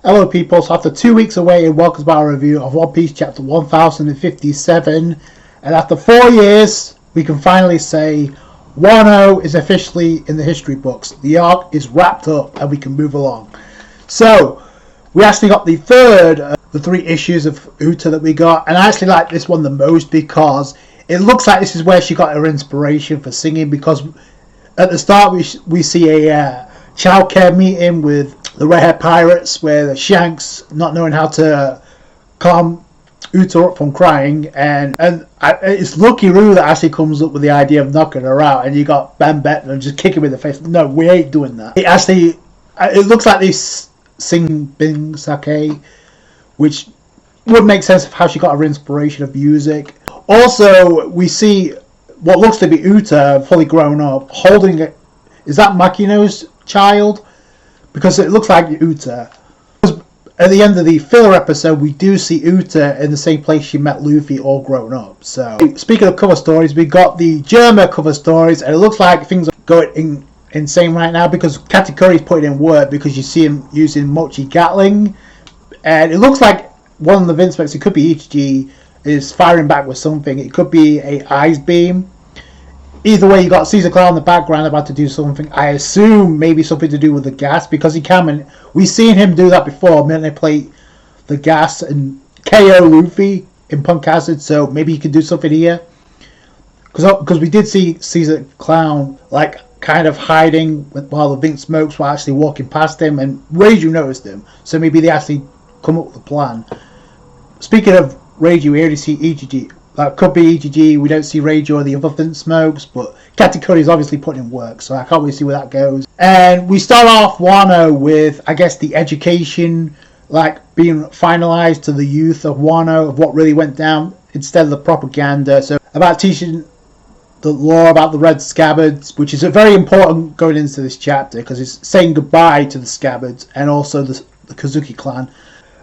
Hello people, so after 2 weeks away, welcome to our review of One Piece chapter 1057, and after 4 years we can finally say Wano is officially in the history books. The arc is wrapped up and we can move along. So we actually got the third of the 3 issues of Uta that we got, and I actually like this one the most because it looks like this is where she got her inspiration for singing, because at the start we see a childcare meeting with the redhead pirates where the Shanks not knowing how to calm Uta up from crying, and it's Lucky Roo that actually comes up with the idea of knocking her out, and you got Ben Bettner just kick him in the face. No, we ain't doing that. It looks like they sing Bing Sake, which would make sense of how she got her inspiration of music. Also, we see what looks to be Uta fully grown up holding it. Is that Makino's child? Because it looks like Uta. At the end of the filler episode, we do see Uta in the same place she met Luffy, all grown up. So, speaking of cover stories, we got the Germa cover stories, and it looks like things are going insane right now because Katakuri's putting in work, because you see him using Mochi Gatling, and it looks like one of the Vince specs, it could be Ichiji, is firing back with something. It could be a ice beam. Either way, you got Caesar Clown in the background about to do something. I assume maybe something to do with the gas, because he can. And we've seen him do that before, manipulate the gas and KO Luffy in Punk Acid. So maybe he can do something here. Because we did see Caesar Clown like kind of hiding while the Vince smokes were actually walking past him, and Reiju noticed him. So maybe they actually come up with a plan. Speaking of Reiju, we already see Ichiji. That could be Ichiji. We don't see Reiju or the other Vince smokes, but Katakuri is obviously putting in work, so I can't really see where that goes. And we start off Wano with, I guess, the education like being finalized to the youth of Wano of what really went down, instead of the propaganda. So about teaching the lore about the Red Scabbards, which is a very important going into this chapter, because it's saying goodbye to the Scabbards and also the Kazuki clan.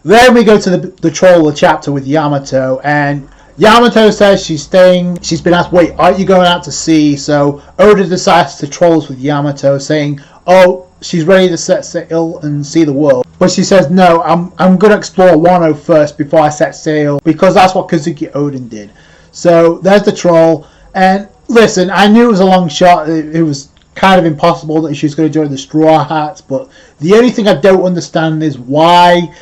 Then we go to the troll of the chapter with Yamato, and Yamato says she's staying. She's been asked, wait, aren't you going out to sea? So Oda decides to troll us with Yamato, saying, oh, she's ready to set sail and see the world. But she says, no, I'm going to explore Wano first before I set sail, because that's what Kazuki Oden did. So there's the troll. And listen, I knew it was a long shot. It was kind of impossible that she was going to join the Straw Hats. But the only thing I don't understand is why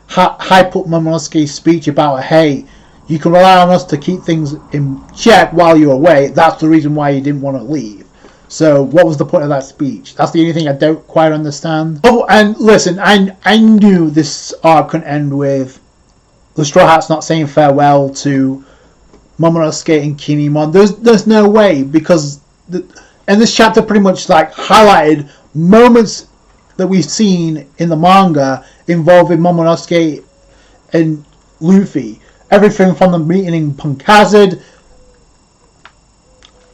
hype up Momonosuke's speech about, hey, you can rely on us to keep things in check while you're away. That's the reason why you didn't want to leave. So what was the point of that speech? That's the only thing I don't quite understand. Oh, and listen, I knew this arc couldn't end with the Straw Hats not saying farewell to Momonosuke and Kinemon. There's no way, because and this chapter pretty much like highlighted moments that we've seen in the manga involving Momonosuke and Luffy. Everything from the meeting in Punk Hazard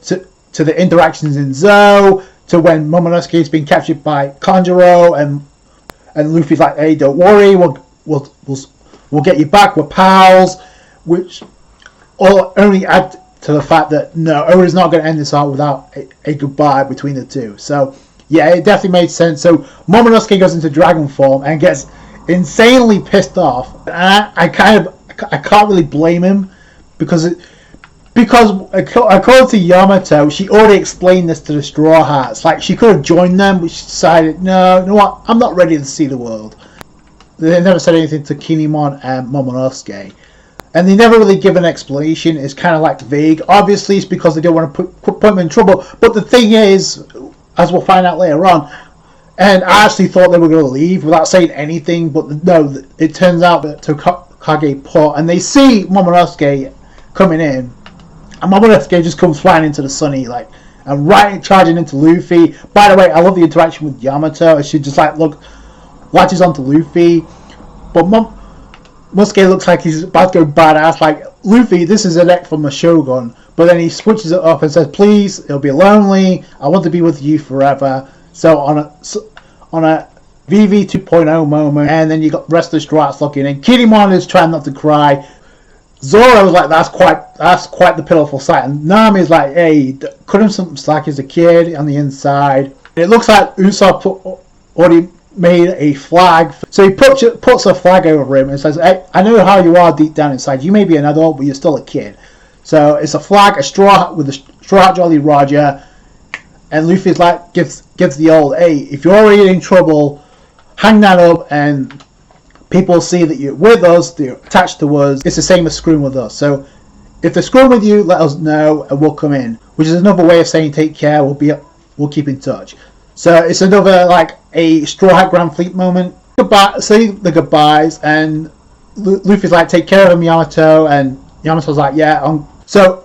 to the interactions in Zou, to when Momonosuke has been captured by Kanjuro and Luffy's like, hey, don't worry, we'll get you back, we're pals, which all only add to the fact that no, Oda's not going to end this arc without a goodbye between the two. So yeah, it definitely made sense. So Momonosuke goes into dragon form and gets insanely pissed off, and I can't really blame him, because according to Yamato, she already explained this to the Straw Hats. Like, she could have joined them, but she decided, no, you know what, I'm not ready to see the world. They never said anything to Kinemon and Momonosuke, and they never really give an explanation. It's kind of like vague. Obviously it's because they don't want to put them in trouble, but the thing is, as we'll find out later on, and I actually thought they were going to leave without saying anything, but no, it turns out that Tokage Port, and they see Momonosuke coming in, and Momonosuke just comes flying into the sunny, like, and right charging into Luffy. By the way, I love the interaction with Yamato. She just like latches onto Luffy, but Momonosuke looks like he's about to go badass, like, Luffy, this is a deck from a Shogun, but then he switches it up and says, please, it'll be lonely, I want to be with you forever. So on a VV 2.0 moment, and then you got the rest of the Straw Hats looking in. Kinemon is trying not to cry. Zoro was like, that's quite the pitiful sight. And Nami's like, hey, cut him some slack as a kid on the inside. It looks like Usopp already made a flag. So he puts a flag over him and says, hey, I know how you are deep down inside. You may be an adult, but you're still a kid. So it's a flag, a straw with a straw hat Jolly Roger. And Luffy's like, gives the old, hey, if you're already in trouble, hang that up and people see that you're with us, that you're attached to us. It's the same as screwing with us. So if they're screwing with you, let us know and we'll come in. Which is another way of saying take care, we'll keep in touch. So it's another like a Straw Hat Grand Fleet moment. Goodbye, say the goodbyes, and Luffy's like, take care of him, Yamato, and Yamato's like, yeah. So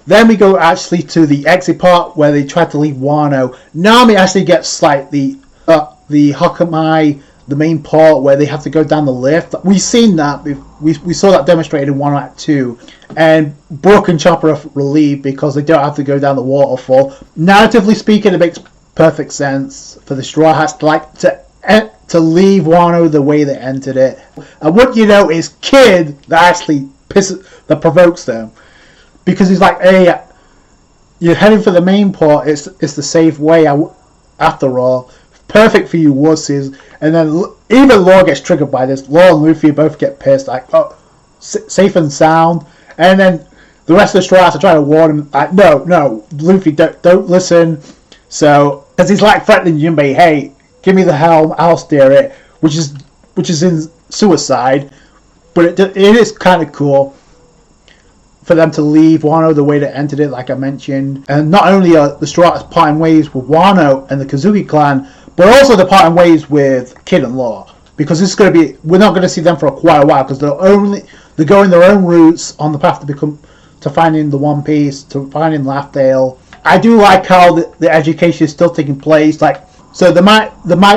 then we go actually to the exit part where they try to leave Wano. Nami actually gets like the Hakamai, the main part where they have to go down the lift. We've seen that. We saw that demonstrated in Wano Act 2. And Brook and Chopper are relieved because they don't have to go down the waterfall. Narratively speaking, it makes perfect sense for the Straw Hats to leave Wano the way they entered it. And what you know is Kid that actually provokes them. Because he's like, hey, you're heading for the main port, it's the safe way after all. Perfect for you wusses. And then even Law gets triggered by this. Law and Luffy both get pissed, like, oh, safe and sound. And then the rest of the Straw Hats are trying to warn him, like, no, Luffy, don't listen. So, because he's like threatening Jinbei, hey, give me the helm, I'll steer it, which is in suicide. But it is kind of cool for them to leave Wano the way they entered it, like I mentioned. And not only are the Straw Hats parting ways with Wano and the Kazuki clan, but also they're parting ways with Kid and Law. Because this is going to be, we're not going to see them for quite a while, because they're going their own routes on the path to finding the One Piece, to finding Laughdale. I do like how the education is still taking place. Like, so the might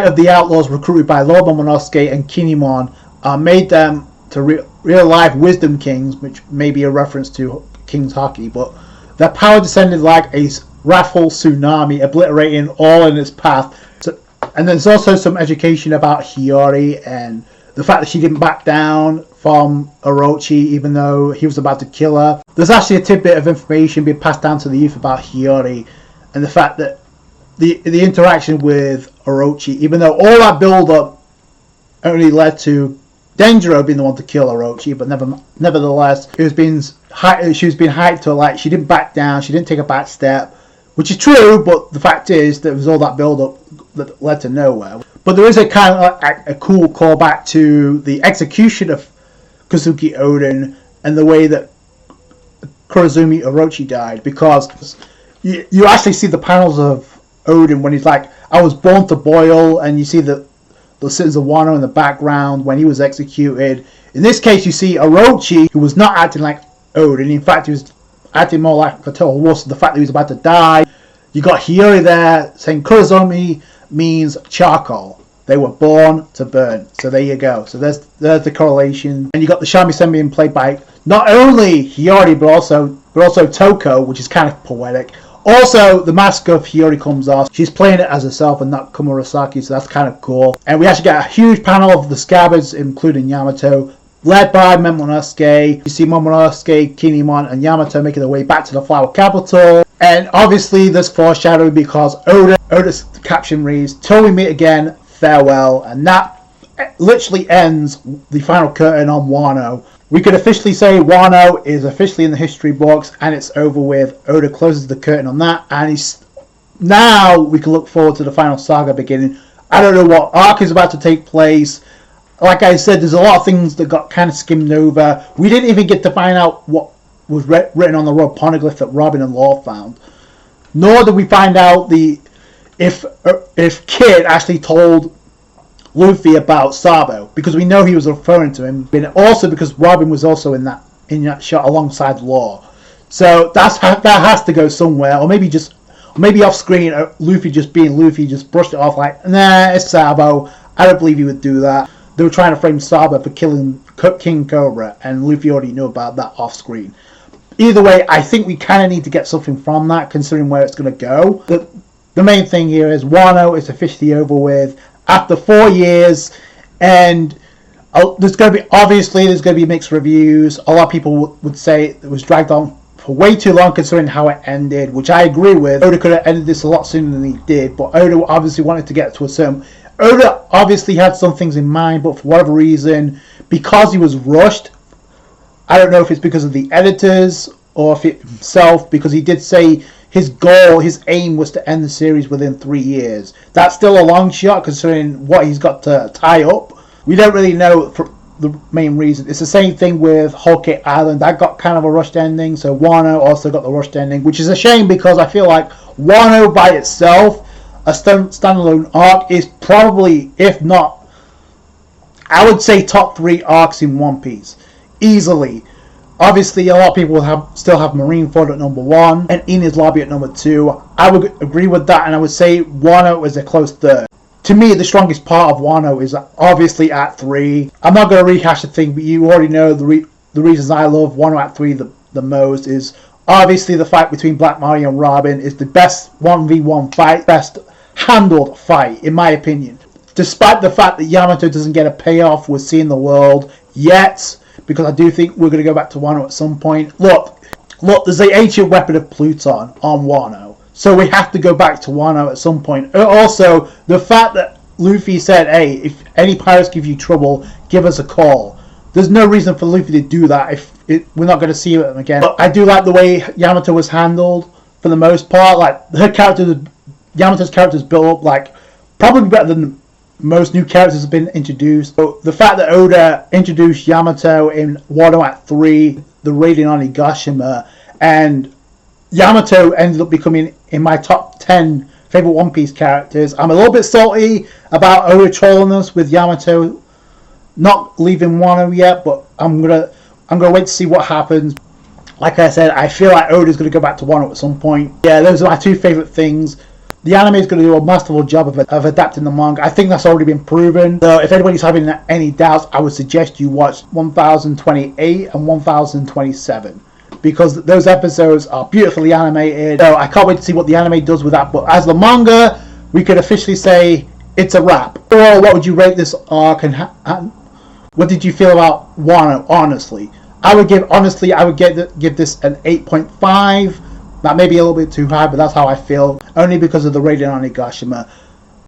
of the outlaws recruited by Lord Momonosuke and Kinemon made them to real life wisdom kings, which may be a reference to King's Haki, but their power descended like a wrathful tsunami, obliterating all in its path. So, and there's also some education about Hiyori and the fact that she didn't back down from Orochi even though he was about to kill her. There's actually a tidbit of information being passed down to the youth about Hiyori and the fact that the interaction with Orochi, even though all that build-up only led to Denjiro being the one to kill Orochi, but nevertheless, she was being hyped to, like, she didn't back down, she didn't take a back step, which is true, but the fact is that there was all that build-up that led to nowhere. But there is a kind of a cool callback to the execution of Kazuki Oden and the way that Kurozumi Orochi died, because you actually see the panels of Oden when he's like, I was born to boil, and you see the citizens of Wano in the background when he was executed. In this case, you see Orochi, who was not acting like Oden. In fact, he was acting more like a total wuss. The fact that he was about to die. You got Hiyori there saying Kurozumi means charcoal. They were born to burn. So there you go. So there's the correlation. And you got the shamisen being played by not only Hiyori but also Toko, which is kind of poetic. Also, the mask of Hiyori comes off. She's playing it as herself and not Komurasaki, so that's kind of cool. And we actually get a huge panel of the Scabbards, including Yamato, led by Momonosuke. You see Momonosuke, Kinemon, and Yamato making their way back to the Flower Capital. And obviously, there's foreshadowing because Oda's caption reads, "Till we meet again, farewell." And that literally ends the final curtain on Wano. We could officially say Wano is officially in the history books and it's over with. Oda closes the curtain on that, and now we can look forward to the final saga beginning. I don't know what arc is about to take place. Like I said, there's a lot of things that got kind of skimmed over. We didn't even get to find out what was written on the road poneglyph that Robin and Law found. Nor did we find out if Kid actually told Luffy about Sabo, because we know he was referring to him, but also because Robin was also in that shot alongside Law. So that has to go somewhere, or maybe off screen, Luffy just being Luffy just brushed it off like, nah, it's Sabo. I don't believe he would do that. They were trying to frame Sabo for killing King Cobra, and Luffy already knew about that off screen. Either way, I think we kind of need to get something from that, considering where it's going to go. The main thing here is Wano is officially over with after 4 years, and there's going to be mixed reviews. A lot of people would say it was dragged on for way too long considering how it ended, which I agree with. Oda could have ended this a lot sooner than he did, but Oda obviously wanted to get to a certain... Oda obviously had some things in mind, but for whatever reason, because he was rushed, I don't know if it's because of the editors or if it himself, because he did say his goal, his aim was to end the series within 3 years. That's still a long shot considering what he's got to tie up. We don't really know for the main reason. It's the same thing with Whole Cake Island. That got kind of a rushed ending, so Wano also got the rushed ending, which is a shame because I feel like Wano by itself, a standalone arc, is probably, if not, I would say top 3 arcs in One Piece. Easily. Obviously, a lot of people still have Marineford at number 1 and Enies Lobby at number 2. I would agree with that, and I would say Wano is a close third. To me, the strongest part of Wano is obviously Act 3. I'm not going to rehash the thing, but you already know the reasons I love Wano Act 3 the most is obviously the fight between Black Mario and Robin is the best 1v1 fight, best handled fight, in my opinion. Despite the fact that Yamato doesn't get a payoff with seeing the world yet, because I do think we're going to go back to Wano at some point. Look, there's the ancient weapon of Pluton on Wano, so we have to go back to Wano at some point. Also, the fact that Luffy said, hey, if any pirates give you trouble, give us a call. There's no reason for Luffy to do that if we're not going to see them again. But I do like the way Yamato was handled for the most part. Like, Yamato's character is built up like probably better than most new characters have been introduced. So the fact that Oda introduced Yamato in Wano Act 3, the raiding on Onigashima, and Yamato ended up becoming in my top 10 favorite One Piece characters. I'm a little bit salty about Oda trolling us with Yamato not leaving Wano yet, but I'm gonna wait to see what happens. Like I said, I feel like Oda's gonna go back to Wano at some point. Yeah, those are my 2 favorite things. The anime is going to do a masterful job of adapting the manga. I think that's already been proven. So if anybody's having any doubts, I would suggest you watch 1028 and 1027. Because those episodes are beautifully animated. So I can't wait to see what the anime does with that. But as the manga, we could officially say it's a wrap. Or what would you rate this arc and what did you feel about Wano, honestly? I would give this an 8.5. That may be a little bit too high, but that's how I feel. Only because of the raiding on Onigashima.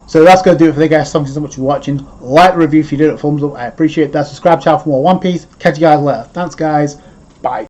So that's going to do it for the guys. Thank you so much for watching. Like the review if you did it. Thumbs up. I appreciate that. Subscribe to the channel for more One Piece. Catch you guys later. Thanks, guys. Bye.